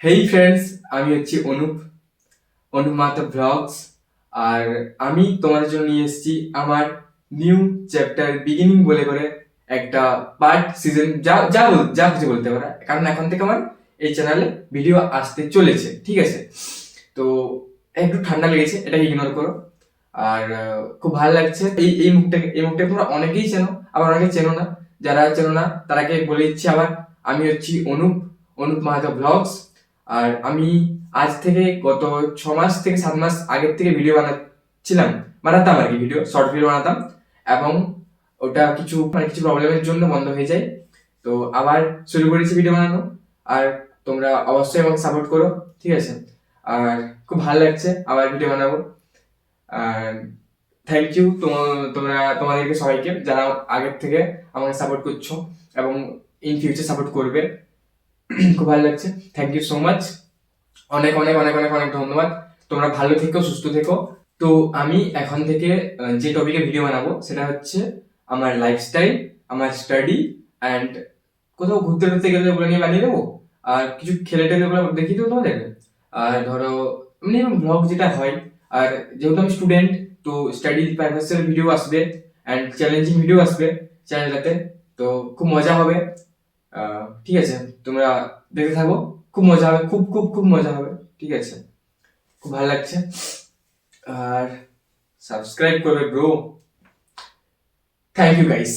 হেই friends, আমি হচ্ছি Anup Anup Mahato blogs. আর আমি তোমাদের জন্য নিয়ে এসেছি আমার নিউ চ্যাপ্টার বিগিনিং বলে করে একটা পার্ট সিজন, যা কিছু বলতে পারে, কারণ এখন থেকে আমার এই চ্যানেলে ভিডিও আসতে চলেছে। ঠিক আছে, তো একটু ঠান্ডা লেগেছে, এটাকে ইগনোর করো। আর খুব ভালো লাগছে। এই মুখটাকে তোমরা অনেকেই চেনো, আবার অনেকে চেনো না। যারা চেনো না তারাকে বলে দিচ্ছি আবার, আমি হচ্ছি অনুপ অনুপ মাহাতো ব্লগস। আর আমি আজ থেকে গত 6 মাস থেকে 7 মাস আগের থেকে ভিডিও বানাতাম আর কি, ভিডিও শর্ট ভিডিও বানাতাম। এবং ওটা কিছু প্রবলেমের জন্য বন্ধ হয়ে যায়, তো আবার শুরু করেছি ভিডিও বানানো। আর তোমরা অবশ্যই আমাকে সাপোর্ট করো, ঠিক আছে? আর খুব ভালো লাগছে আবার ভিডিও বানাবো। আর থ্যাংক ইউ তোমাদেরকে সবাইকে, যারা আগের থেকে আমাকে সাপোর্ট করছো এবং ইন ফিউচার সাপোর্ট করবে। খুব ভালো লাগছে, থ্যাংক ইউ সো মাচ। অনেক অনেক অনেক অনেক অনেক ধন্যবাদ। তোমরা ভালো থেকো, সুস্থ থেকো। তো আমি এখন থেকে যে টপিকে ভিডিও বানাবো সেটা হচ্ছে আমার লাইফস্টাইল, আমার স্টাডি অ্যান্ড কোথাও ঘুরতে টুরতে গেলে ওগুলো নিয়ে বানিয়ে দেবো। আর কিছু খেলে টেলে ওগুলো দেখিয়ে দেবো তোমাদেরকে। আর ধরো এমনি ব্লগ যেটা হয়। আর যেহেতু আমি স্টুডেন্ট, তো স্টাডি পারপাসের ভিডিও আসবে অ্যান্ড চ্যালেঞ্জিং ভিডিও আসবে চ্যানেলটাতে। তো খুব মজা হবে। ঠিক আছে, তোমরা দেখতে থাকো, খুব মজা হবে, খুব খুব খুব মজা হবে। ঠিক আছে, খুব ভালো লাগছে। আর সাবস্ক্রাইব করবে ব্রো। Thank you guys.